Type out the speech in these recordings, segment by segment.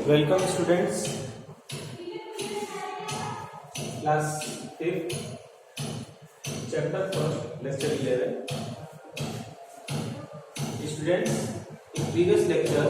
Welcome students, class 5th, chapter 1, lecture 11. Students, in previous lecture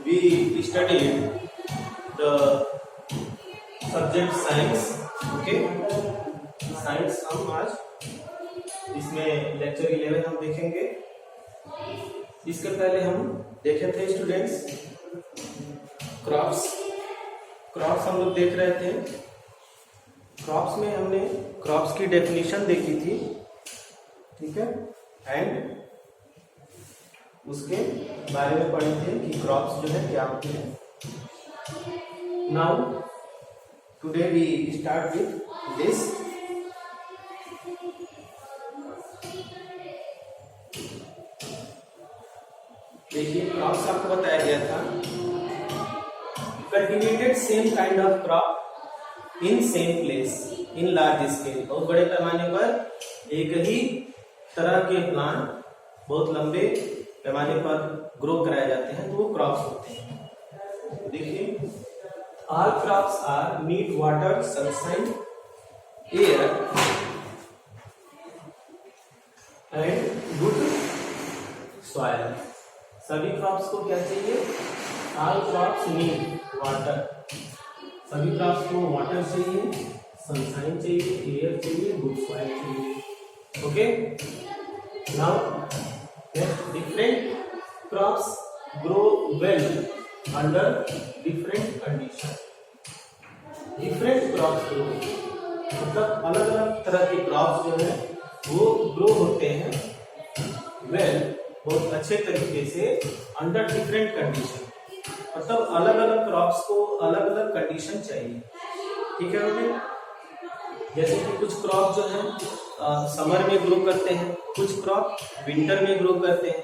we studied the subject science. Okay, science हम आज इसमें lecture 11 हम देखेंगे. इसके पहले हम देखे थे स्टूडेंट्स क्रॉप्स हम लोग देख रहे थे. क्रॉप्स में हमने क्रॉप्स की डेफिनेशन देखी थी, ठीक है, एंड उसके बारे में पढ़े थे कि क्रॉप्स जो है क्या होते हैं. Now today we start with this. देखिए क्रॉप्स आपको बताया गया था. Cultivated same kind of crop in same place in large scale. बहुत बड़े पैमाने पर एक ही तरह के प्लांट बहुत लंबे पैमाने पर ग्रो कराए जाते हैं, तो वो क्रॉप्स होते हैं. देखिए all crops are need water, sunshine, air and good soil. सभी क्रॉप्स को क्या चाहिए? All crops need water. सभी क्रॉप्स को वाटर चाहिए, सनशाइन चाहिए, एयर चाहिए, गुड सॉइल चाहिए. Okay, now different crops grow well under different condition. Different crops grow मतलब अलग अलग तरह के क्रॉप्स जो है वो ग्रो होते हैं वेल, बहुत अच्छे तरीके से, अंडर डिफरेंट कंडीशन. मतलब अलग अलग क्रॉप्स को अलग अलग कंडीशन चाहिए, ठीक है बेटे. जैसे कि कुछ क्रॉप जो है समर में ग्रो करते हैं, कुछ क्रॉप विंटर में ग्रो करते हैं.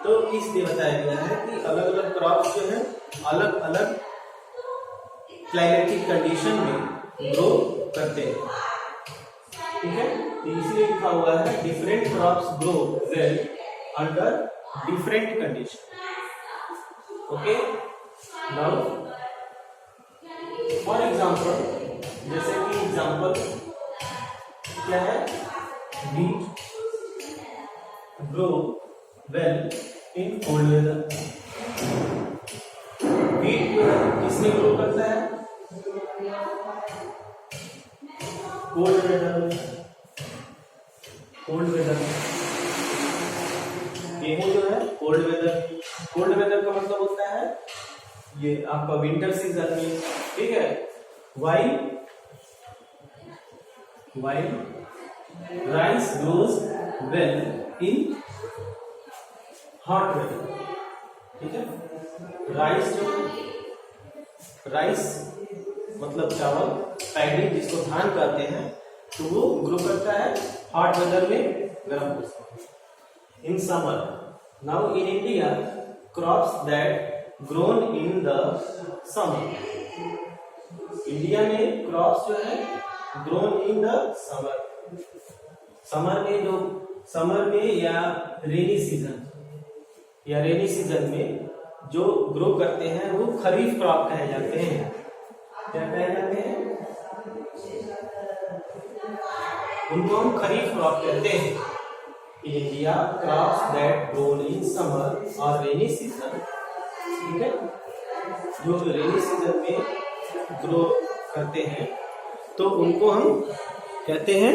तो इसलिए बताया गया है कि अलग अलग क्रॉप्स जो है अलग अलग क्लाइमेटिक कंडीशन में ग्रो करते हैं, ठीक है. तो इसलिए लिखा हुआ है different crops grow well under different condition. Okay, now for example, जैसे कि एग्जाम्पल क्या है? Beet grow well in cold weather. Beet जो है किसमें ग्रो करता है? कोल्ड वेदर में. कोल्ड वेदर में गेहूं जो है कोल्ड वेदर. कोल्ड वेदर का मतलब होता है ये आपका विंटर सीजन में, ठीक है. While rice grows well in hot weather, ठीक है. राइस जो राइस मतलब चावल, पैडी जिसको धान कहते हैं, तो वो ग्रो करता है हॉट वेदर में, गर्म मौसम. In summer, now in India, crops that grown in the summer. India में क्रॉप्स जो है grown in the summer. Summer में या रेनी सीजन में जो ग्रो करते हैं वो खरीफ क्रॉप कहे जाते हैं. क्या कहे जाते हैं? उनको हम खरीफ क्रॉप कहते हैं. In India, crops that grown in summer or rainy season, ठीक है, जो रेनी सीजन में ग्रो करते हैं तो उनको हम कहते हैं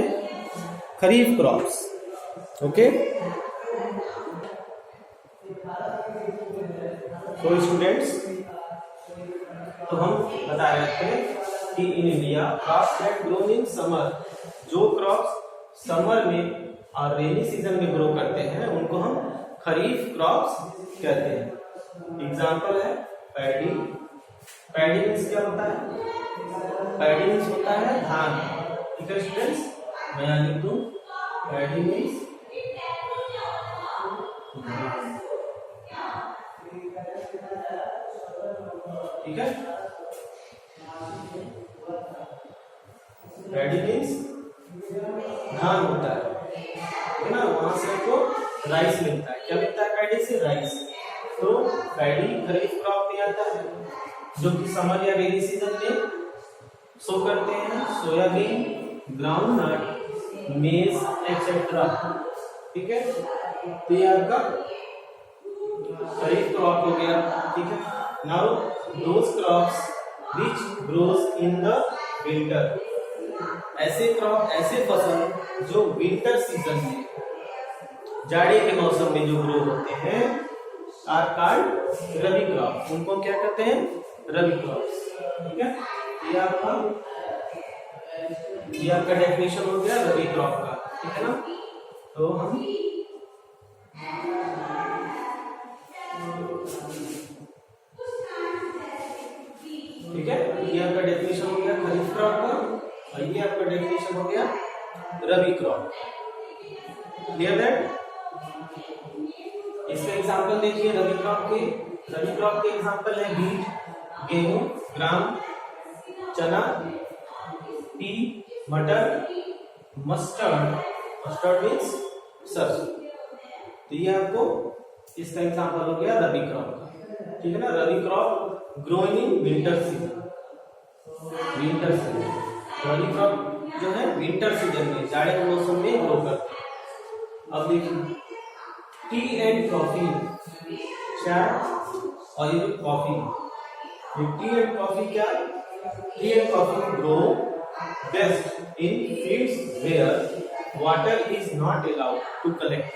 खरीफ क्रॉप्स. ओके, तो स्टूडेंट्स, तो हम बता रहे थे कि in India crops that grown in summer, जो क्रॉप्स समर में और रेनी सीजन में ग्रो करते हैं उनको हम खरीफ क्रॉप्स कहते हैं. एग्जाम्पल है पैडी. पैडी मीन्स क्या होता है? पैडी मीन्स होता है धान, ठीक है स्टूडेंट्स. मैं यहाँ लिख दूं पैडी मीन्स धान, ठीक है. पैडी मीन्स धान होता है ना. वहां से आपको राइस मिलता है. क्या मिलता है पैडी से? राइस. तो पैडी खरीफ क्रॉप में आता है जो कि समर या रेनी सीजन में शो करते हैं। सोयाबीन, ग्राउंडनट, मेज एक्सेट्रा। ठीक है, तो ये आपका खरीफ क्रॉप हो गया। ठीक है, now those crops which grows in the winter, ऐसे क्रॉप, ऐसे फसल जो विंटर सीजन में, जाड़े के मौसम में जो ग्रो होते हैं, आर कॉल्ड रबी क्रॉप। उनको क्या कहते हैं? रबी क्रॉप्स। ठीक है, ये आपका डेफिनेशन हो गया रबी क्रॉप का। ठीक है ना, तो हम ठीक है, ये आपका डेफिनेशन हो गया खरीफ क्रॉप का और ये आपका डेफिनेशन हो गया रबी क्रॉप। Clear that? इसके एग्जांपल देखिए रबी क्रॉप के। रबी क्रॉप के एग्जांपल है व्हीट, गेहूं, ग्राम, चना, पी, मटर, मस्टर्ड, मस्टर्ड मीन्स सरसों। तो ये आपको इसका एग्जांपल हो गया रबी क्रॉप का। ठीक है ना, rabi crop growing in winter season. Winter season rabi crop जो है विंटर सीजन में, जाड़े के मौसम में ग्रो करते हैं। अब देखिए टी एंड कॉफी, चाय और ये कॉफी, टी एंड कॉफी क्या? Tea and coffee grow best in fields where water is not allowed to collect,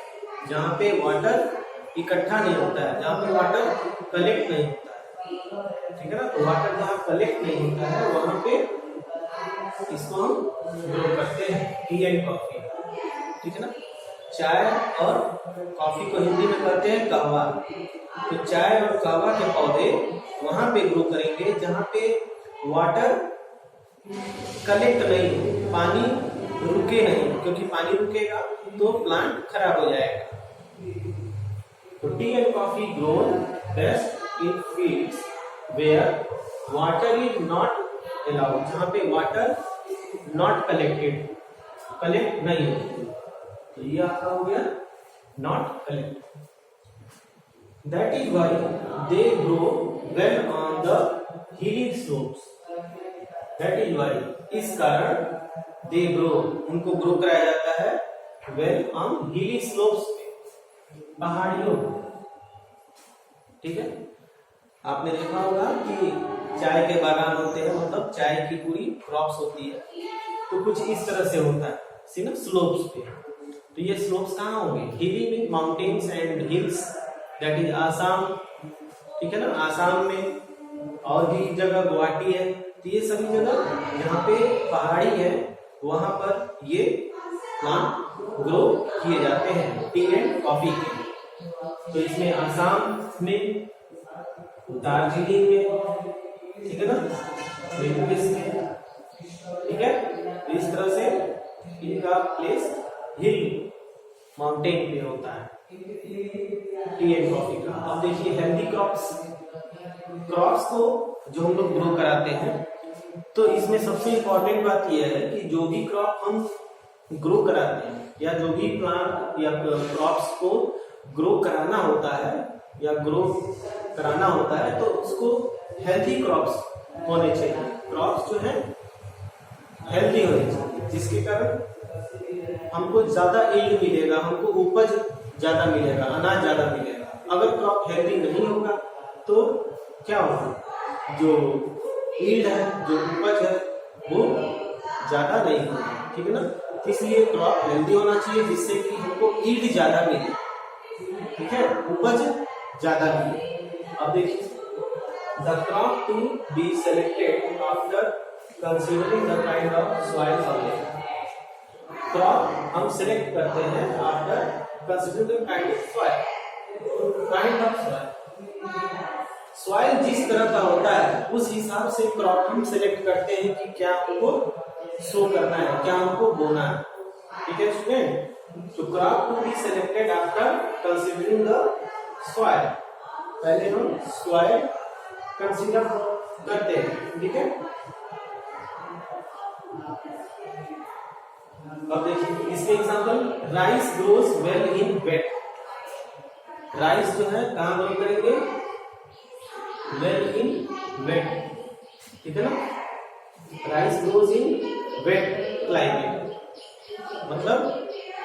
जहाँ पे वाटर इकट्ठा नहीं होता है, जहाँ पे वाटर कलेक्ट नहीं होता है। ठीक है ना, तो वाटर जहाँ कलेक्ट नहीं होता है वहां पे इसको हम ग्रो करते हैं, टी एंड कॉफी। ठीक है ना, चाय और कॉफी को हिंदी में कहते हैं कहवा। तो चाय और कहवा के पौधे वहां पे ग्रो करेंगे जहां पे वाटर कलेक्ट नहीं हो, पानी रुके नहीं, क्योंकि पानी रुकेगा तो प्लांट खराब हो जाएगा। तो tea and coffee grow best in fields where water is not allowed, जहां पे वाटर नॉट कलेक्टेड, कलेक्ट नहीं होती। तो ये आपका हो गया not collect. That is why they grow well on the hilly slopes. That is why, इस कारण दे ग्रो, उनको ग्रो कराया जाता है वेल ऑन हिली स्लोप्स पे, पहाड़ियों। ठीक है, आपने देखा होगा कि चाय के बागान होते हैं, मतलब चाय की पूरी क्रॉप्स होती है, तो कुछ इस तरह से होता है, सी ना, स्लोप्स पे। तो ये स्लोप्स कहाँ होंगे? हिली में, mountains and hills, that is Assam. ठीक है ना, आसाम में और भी जगह गुवाहाटी है, तो ये सभी जगह जहाँ पे पहाड़ी है वहां पर ये प्लांट ग्रो किए जाते हैं टी एंड कॉफी के। तो इसमें आसाम में, दार्जिलिंग में, ठीक है ना, में, ठीक है, तो इस तरह से इनका प्लेस हिल, माउंटेन पे होता है टी एंड कॉफी का। अब देखिए हेल्दी क्रॉप्स, क्रॉप्स को जो हम लोग ग्रो कराते हैं, तो इसमें सबसे इम्पोर्टेंट बात यह है कि जो भी क्रॉप हम ग्रो कराते हैं या जो भी प्लांट या क्रॉप्स को ग्रो कराना होता है या ग्रो कराना होता है, तो उसको हेल्दी क्रॉप्स होने चाहिए। क्रॉप्स जो है हेल्दी होने चाहिए, जिसके कारण हमको ज्यादा यील्ड मिलेगा, हमको उपज ज्यादा मिलेगा, अनाज ज्यादा मिलेगा। अगर क्रॉप हेल्दी नहीं होगा तो क्या होगा? जो यील्ड है, जो उपज है, वो ज्यादा नहीं होगा। ठीक है ना, इसलिए क्रॉप हेल्दी होना चाहिए जिससे कि हमको यील्ड ज्यादा मिले। ठीक है, उपज ज्यादा मिले। अब देखिए the crop to be selected after considering the kind of soil available. Crop हम सिलेक्ट करते हैं after considering the kind of soil. Kind of soil, soil जिस तरह का होता है उस हिसाब से क्रॉप हम सिलेक्ट करते हैं कि क्या हमको सो करना है, क्या हमको बोना है। ठीक है स्टूडेंट, तो crop to be selected after considering the soil, पहले हम सॉइल कंसीडर करते हैं। ठीक है, अब देखिए इसके example, rice grows well in wet. Rice जो है कहाँ ग्रो करेंगे? वेल इन वेट, ठीक है ना। Rice grows in wet climate, मतलब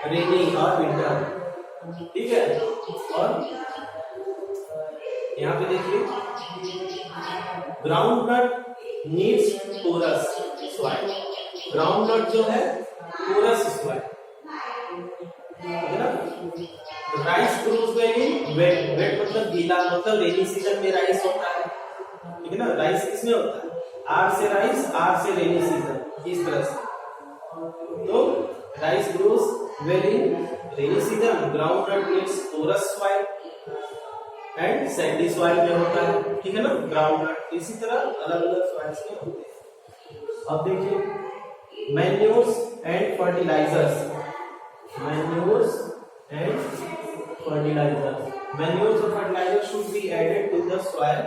रेनी और विंटर, ठीक है। और यहाँ पे देखिए groundnut needs porous soil, groundnut जो है पोरस सॉइल, ठीक है ना। Rice grows well in wet, wet मतलब गीला, मतलब रेनी सीजन में राइस होता है, ठीक है ना। राइस किसमें होता है, आर से राइस, आर से रेनी सीजन, इस तरह से। तो rice grows well in rainy season, groundnut needs porous soil and sandy soil में होता है, ठीक है ना ग्राउंडनट। इसी तरह अलग अलग सॉइल्स में होते हैं। अब देखिए manures and fertilizers, manures and fertilizers, manures और fertilizer should be added to the soil,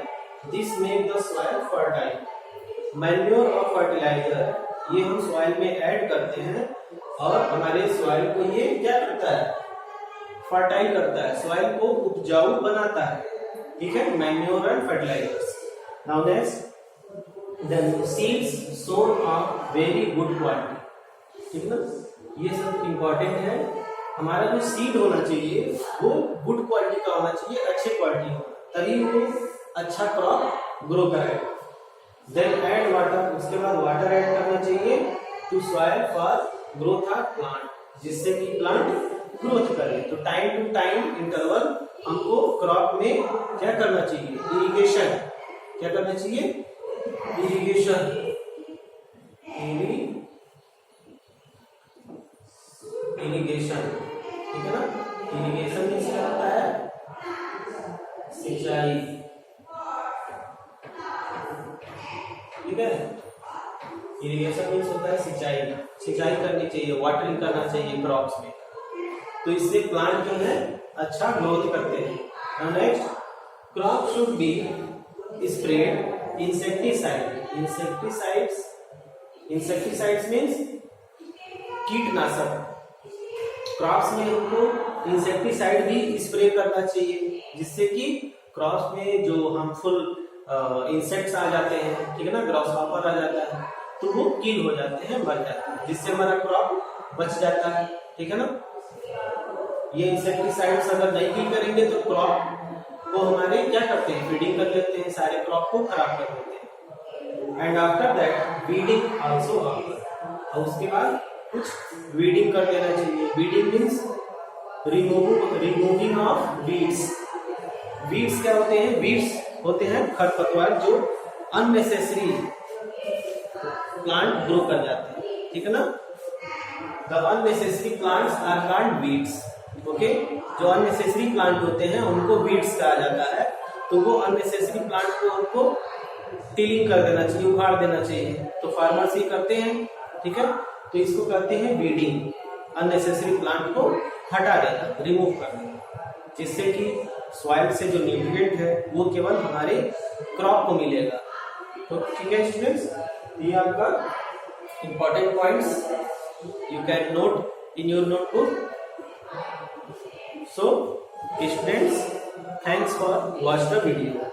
this make the soil fertile. Manure और फर्टिलाइजर ये हम सॉइल में ऐड करते हैं और हमारे सॉइल को ये क्या करता है, फर्टाइल करता है, सॉइल को उपजाऊ बनाता है, ठीक है। Manure and fertilizers. Now next the seeds sown of very good quality, ठीक है ना। ये सब इंपॉर्टेंट है। हमारा जो सीड होना चाहिए वो गुड क्वालिटी का होना चाहिए, अच्छे क्वालिटी होना, तभी वो अच्छा क्रॉप ग्रो करेगा। देन ऐड वाटर, उसके बाद वाटर ऐड करना चाहिए to soil for growth of plant, जिससे कि प्लांट ग्रोथ करे। तो टाइम टू टाइम इंटरवल हमको क्रॉप में क्या करना चाहिए, इरिगेशन, क्या करना चाहिए, इरिगेशन, इरिगेशन, ठीक है ना। इरिगेशन में क्या होता है, सिंचाई, ठीक है। इरिगेशन मीन्स होता है सिंचाई, सिंचाई करनी चाहिए, वाटरिंग करना चाहिए क्रॉप्स में, तो इससे प्लांट जो है अच्छा ग्रोथ करते हैं। Next crop should be spread insecticide, insecticides, insecticides means कीटनाशक। क्रॉप्स में हमको इंसेक्टिसाइड भी स्प्रे करना चाहिए, जिससे कि क्रॉप्स में जो हार्मफुल इंसेक्ट्स आ जाते हैं, ठीक है ना, ग्रासहॉपर आ जाता है, तो वो किल हो जाते हैं, मर जाते हैं, जिससे हमारा क्रॉप बच जाता है, ठीक है ना। ये इंसेक्टिसाइड्स अगर नहीं किल करेंगे तो क्रॉप को हमारे क्या करते हैं, फीडिंग कर लेते हैं, सारे क्रॉप को खराब कर देते हैं। And after that weeding also, और उसके बाद कुछ वीडिंग कर देना चाहिए। Weeding means removing of weeds. Weeds क्या होते हैं, वीड्स होते हैं खरपतवार जो अननेसेसरी प्लांट ग्रो कर जाते हैं, ठीक है ना। The unnecessary plants are called weeds, okay. जो अननेसेसरी प्लांट होते हैं उनको वीड्स कहा जाता है। तो वो अननेसेसरी प्लांट को हमको टिलिंग कर देना चाहिए, उखाड़ देना चाहिए। तो फार्मर्स ये करते हैं, ठीक है। तो इसको कहते हैं वीडिंग, अननेसेसरी प्लांट को हटा देना, रिमूव कर देना, जिससे कि सॉइल से जो न्यूट्रिएंट है वो केवल हमारे क्रॉप को मिलेगा। तो ठीक है स्टूडेंट्स, ये आपका important points you can note in your notebook. So students, thanks for watch the video.